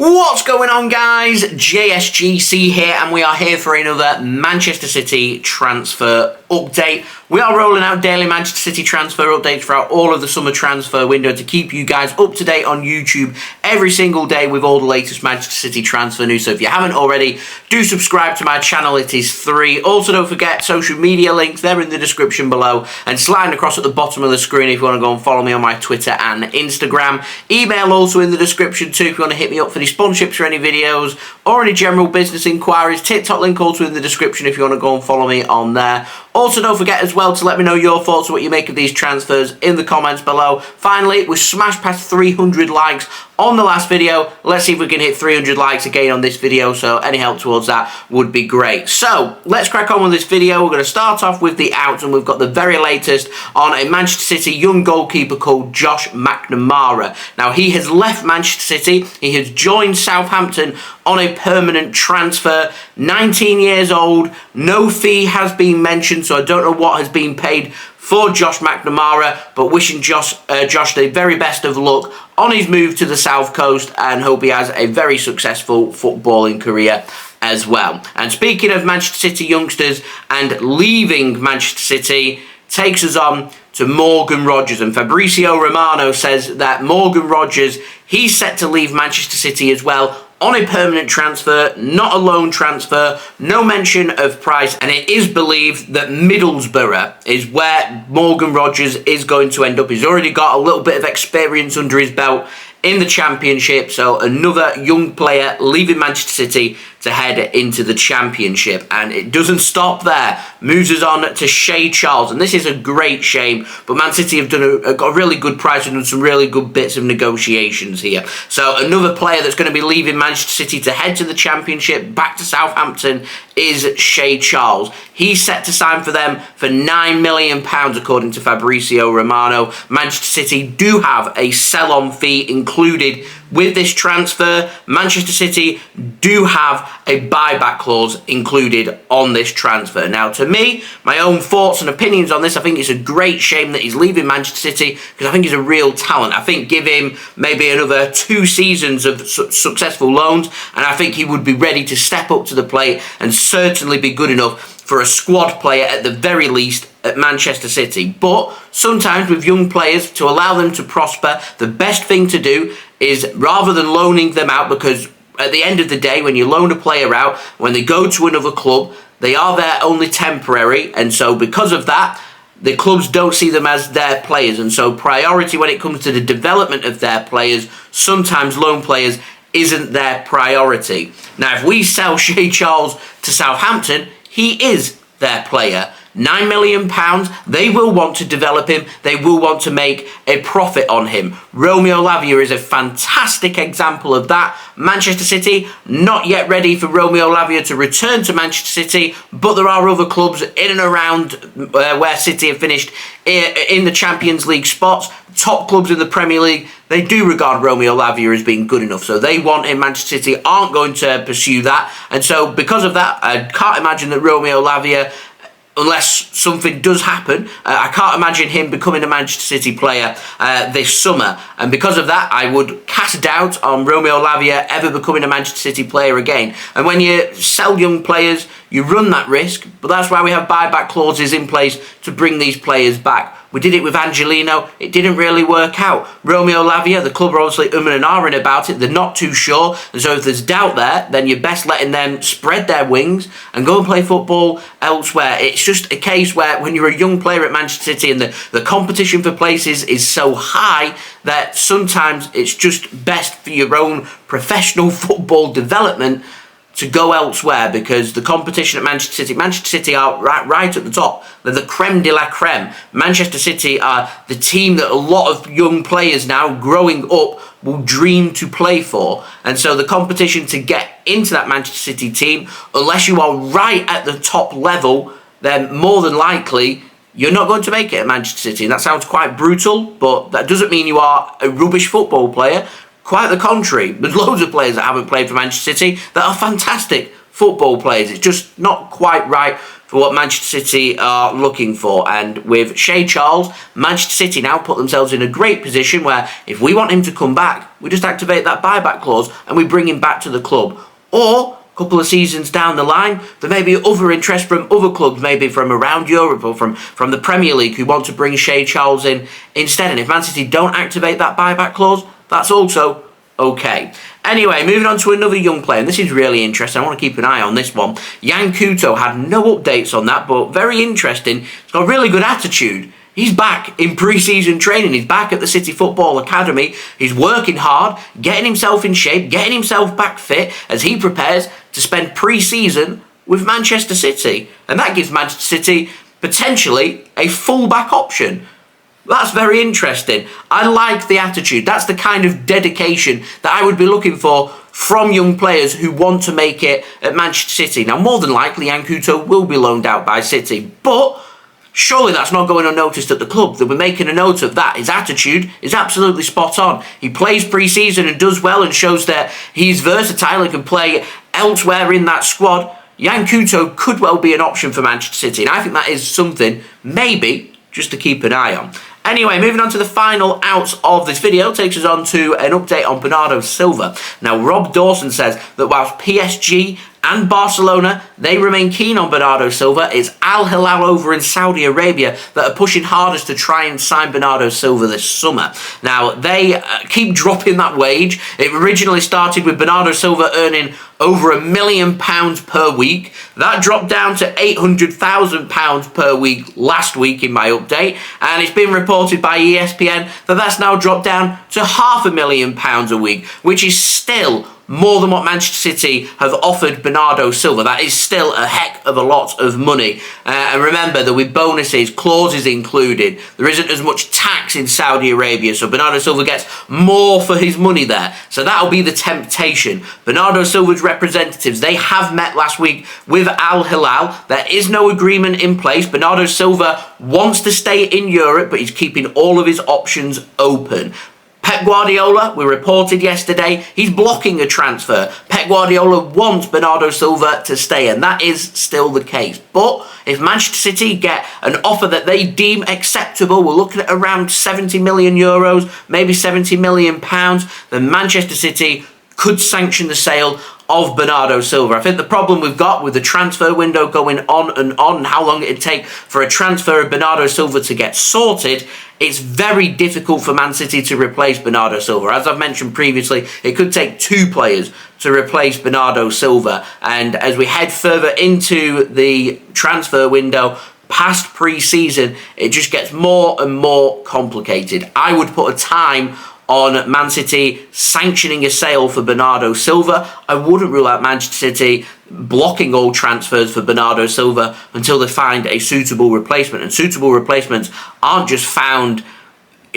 What's going on, guys? JSGC here, and we are here for another Manchester City transfer update. We are rolling out daily Manchester City transfer updates throughout all of the summer transfer window to keep you guys up to date on YouTube every single day with all the latest Manchester City transfer news. So if you haven't already, do subscribe to my channel. It is free. Also, don't forget social media links. They're in the description below and sliding across at the bottom of the screen if you want to go and follow me on my Twitter and Instagram. Email also in the description too if you want to hit me up for the sponsorships for any videos or any general business inquiries. TikTok link also in the description if you want to go and follow me on there. Also, don't forget as well to let me know your thoughts on what you make of these transfers in the comments below. Finally, we smashed past 300 likes on the last video. Let's see if we can hit 300 likes again on this video, so any help towards that would be great. So, let's crack on with this video. We're going to start off with the outs, and we've got the very latest on a Manchester City young goalkeeper called Josh McNamara. Now, he has left Manchester City. He has joined Southampton on a permanent transfer. 19 years old, no fee has been mentioned, so I don't know what has been paid for Josh McNamara, but wishing Josh the very best of luck on his move to the South Coast, and hope he has a very successful footballing career as well. And speaking of Manchester City youngsters and leaving Manchester City, takes us on to Morgan Rogers, and Fabrizio Romano says that Morgan Rogers, he's set to leave Manchester City as well on a permanent transfer, not a loan transfer, no mention of price, and it is believed that Middlesbrough is where Morgan Rogers is going to end up. He's already got a little bit of experience under his belt in the Championship, so another young player leaving Manchester City to head into the Championship. And it doesn't stop there. Moves us on to Shea Charles, and this is a great shame, but Man City have got a really good price and done some really good bits of negotiations here. So another player that's going to be leaving Manchester City to head to the Championship, back to Southampton, is Shea Charles. He's set to sign for them for £9 million, according to Fabrizio Romano. Manchester City do have a sell-on fee included with this transfer. Manchester City do have a buyback clause included on this transfer. Now, to me, my own thoughts and opinions on this, I think it's a great shame that he's leaving Manchester City, because I think he's a real talent. I think give him maybe another 2 seasons of successful loans, and I think he would be ready to step up to the plate and certainly be good enough for a squad player at the very least at Manchester City. But sometimes with young players, to allow them to prosper, the best thing to do is, rather than loaning them out, because at the end of the day, when you loan a player out, when they go to another club, they are there only temporary, and so because of that, the clubs don't see them as their players, and so priority when it comes to the development of their players, sometimes loan players isn't their priority. Now, if we sell Shea Charles to Southampton, he is their player. £9 million, they will want to develop him, they will want to make a profit on him. Romeo Lavia is a fantastic example of that. Manchester City, not yet ready for Romeo Lavia to return to Manchester City, but there are other clubs in and around where City have finished in the Champions League spots. Top clubs in the Premier League, they do regard Romeo Lavia as being good enough, so they want him. Manchester City aren't going to pursue that, and so because of that, I can't imagine that Romeo Lavia, unless something does happen, I can't imagine him becoming a Manchester City player this summer. And because of that, I would cast doubt on Romeo Lavia ever becoming a Manchester City player again. And when you sell young players, you run that risk, but that's why we have buyback clauses in place to bring these players back. We did it with Angelino. It didn't really work out. Romeo Lavia, the club are obviously umming and ahhing about it. They're not too sure. And so if there's doubt there, then you're best letting them spread their wings and go and play football elsewhere. It's just a case where when you're a young player at Manchester City and the competition for places is so high that sometimes it's just best for your own professional football development to go elsewhere, because the competition at Manchester City are right at the top. They're the creme de la creme. Manchester City are the team that a lot of young players now growing up will dream to play for. And so the competition to get into that Manchester City team, unless you are right at the top level, then more than likely you're not going to make it at Manchester City. And that sounds quite brutal, but that doesn't mean you are a rubbish football player. Quite the contrary. There's loads of players that haven't played for Manchester City that are fantastic football players. It's just not quite right for what Manchester City are looking for. And with Shea Charles, Manchester City now put themselves in a great position where if we want him to come back, we just activate that buyback clause and we bring him back to the club. Or a couple of seasons down the line, there may be other interest from other clubs, maybe from around Europe or from the Premier League, who want to bring Shea Charles in instead. And if Man City don't activate that buyback clause, that's also okay. Anyway, moving on to another young player, and this is really interesting. I want to keep an eye on this one. Couto had no updates on that, but very interesting. He's got a really good attitude. He's back in pre-season training. He's back at the City Football Academy. He's working hard, getting himself in shape, getting himself back fit as he prepares to spend pre-season with Manchester City. And that gives Manchester City potentially a full-back option. That's very interesting. I like the attitude. That's the kind of dedication that I would be looking for from young players who want to make it at Manchester City. Now, more than likely, Couto will be loaned out by City, but surely that's not going unnoticed at the club. They'll be making a note of that. His attitude is absolutely spot on. He plays pre-season and does well and shows that he's versatile and can play elsewhere in that squad. Couto could well be an option for Manchester City, and I think that is something maybe just to keep an eye on. Anyway, moving on to the final out of this video, takes us on to an update on Bernardo Silva. Now, Rob Dawson says that whilst PSG and Barcelona, they remain keen on Bernardo Silva, it's Al-Hilal over in Saudi Arabia that are pushing hardest to try and sign Bernardo Silva this summer. Now, they keep dropping that wage. It originally started with Bernardo Silva earning over £1 million per week. That dropped down to £800,000 per week last week in my update, and it's been reported by ESPN that that's now dropped down to £500,000 a week, which is still more than what Manchester City have offered Bernardo Silva. That is still a heck of a lot of money. And remember that with bonuses, clauses included, there isn't as much tax in Saudi Arabia, so Bernardo Silva gets more for his money there. So that'll be the temptation. Bernardo Silva's representatives, they have met last week with Al-Hilal. There is no agreement in place. Bernardo Silva wants to stay in Europe, but he's keeping all of his options open. Pep Guardiola, we reported yesterday, he's blocking a transfer. Pep Guardiola wants Bernardo Silva to stay, and that is still the case. But if Manchester City get an offer that they deem acceptable, we're looking at around 70 million euros, maybe 70 million pounds, then Manchester City could sanction the sale of Bernardo Silva. I think the problem we've got with the transfer window going on and how long it'd take for a transfer of Bernardo Silva to get sorted, it's very difficult for Man City to replace Bernardo Silva. As I've mentioned previously, it could take two players to replace Bernardo Silva. And as we head further into the transfer window, past pre-season, it just gets more and more complicated. I would put a time on Man City sanctioning a sale for Bernardo Silva. I wouldn't rule out Manchester City blocking all transfers for Bernardo Silva until they find a suitable replacement. And suitable replacements aren't just found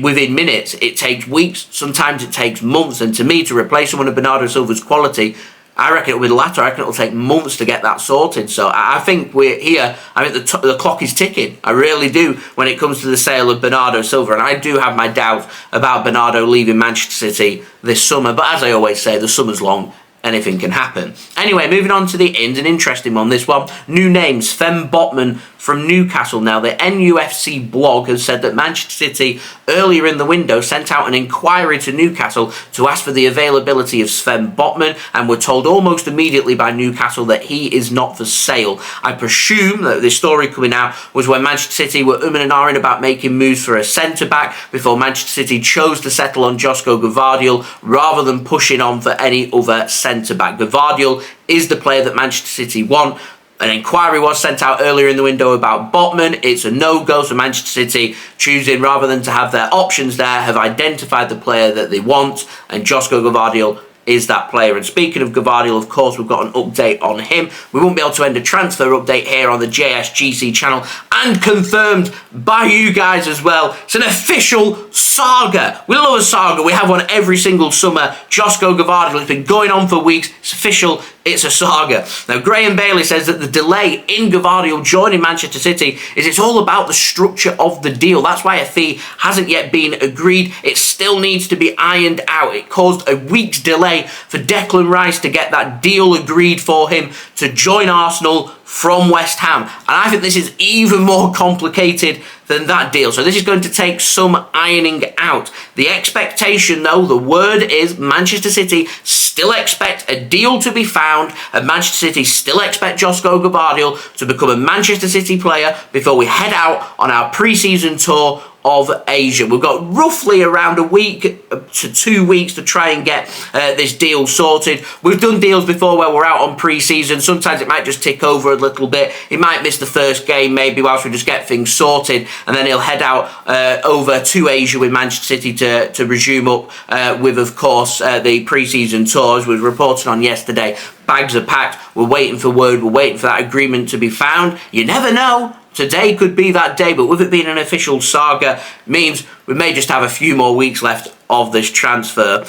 within minutes. It takes weeks, sometimes it takes months. And to me, to replace someone of Bernardo Silva's quality, I reckon it'll be the latter. I reckon it'll take months to get that sorted. So I think we're here. I think the clock is ticking. I really do when it comes to the sale of Bernardo Silva. And I do have my doubts about Bernardo leaving Manchester City this summer. But as I always say, the summer's long. Anything can happen. Anyway, moving on to the ins, an interesting one, this one. New name, Sven Botman from Newcastle. Now, the NUFC blog has said that Manchester City, earlier in the window, sent out an inquiry to Newcastle to ask for the availability of Sven Botman, and were told almost immediately by Newcastle that he is not for sale. I presume that this story coming out was when Manchester City were umming and ahhing about making moves for a centre-back before Manchester City chose to settle on Josko Gvardiol rather than pushing on for any other centre-back. Gvardiol is the player that Manchester City want. An inquiry was sent out earlier in the window about Botman. It's a no-go, so Manchester City, choosing rather than to have their options there, have identified the player that they want, and Josko Gvardiol is that player. And speaking of Gvardiol, of course, we've got an update on him. We won't be able to end a transfer update here on the JSGC channel, and confirmed by you guys as well. It's an official saga. We love a saga. We have one every single summer. Josko Gvardiol, it's been going on for weeks. It's official. It's a saga. Now, Graham Bailey says that the delay in Gvardiol joining Manchester City is it's all about the structure of the deal. That's why a fee hasn't yet been agreed. It still needs to be ironed out. It caused a week's delay for Declan Rice to get that deal agreed for him to join Arsenal from West Ham. And I think this is even more complicated than that deal. So this is going to take some ironing out. The expectation, though, the word is Manchester City still expect a deal to be found, and Manchester City still expect Josko Gvardiol to become a Manchester City player before we head out on our pre-season tour of Asia. We've got roughly around a week to 2 weeks to try and get this deal sorted. We've done deals before where we're out on pre-season. Sometimes it might just tick over a little bit. He might miss the first game maybe whilst we just get things sorted, and then he'll head out over to Asia with Manchester City to resume up with, of course, the pre-season tours. We were reporting on yesterday. Bags are packed. We're waiting for word. We're waiting for that agreement to be found. You never know. Today could be that day, but with it being an official saga, means we may just have a few more weeks left of this transfer.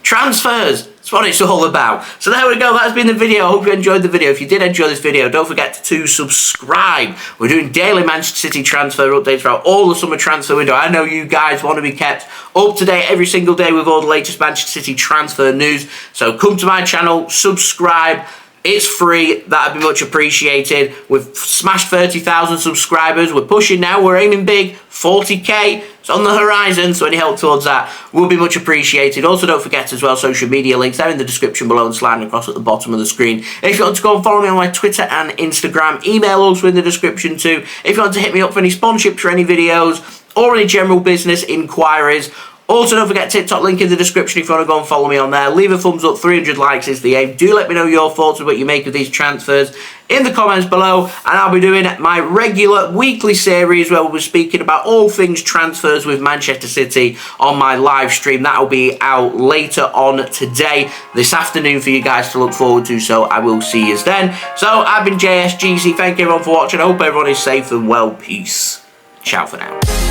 Transfers, that's what it's all about. So there we go, that's been the video. I hope you enjoyed the video. If you did enjoy this video, don't forget to subscribe. We're doing daily Manchester City transfer updates throughout all the summer transfer window. I know you guys want to be kept up to date every single day with all the latest Manchester City transfer news. So come to my channel, subscribe. It's free. That'd be much appreciated. We've smashed 30,000 subscribers. We're pushing now. We're aiming big. 40k. It's on the horizon, so any help towards that will be much appreciated. Also, don't forget as well, social media links. They're in the description below and sliding across at the bottom of the screen. If you want to go and follow me on my Twitter and Instagram, email also in the description too. If you want to hit me up for any sponsorships for any videos or any general business inquiries. Also, don't forget TikTok, link in the description if you want to go and follow me on there. Leave a thumbs up, 300 likes is the aim. Do let me know your thoughts of what you make of these transfers in the comments below. And I'll be doing my regular weekly series where we'll be speaking about all things transfers with Manchester City on my live stream. That'll be out later on today, this afternoon, for you guys to look forward to. So I will see you then. So I've been JSGC. Thank you everyone for watching. I hope everyone is safe and well. Peace. Ciao for now.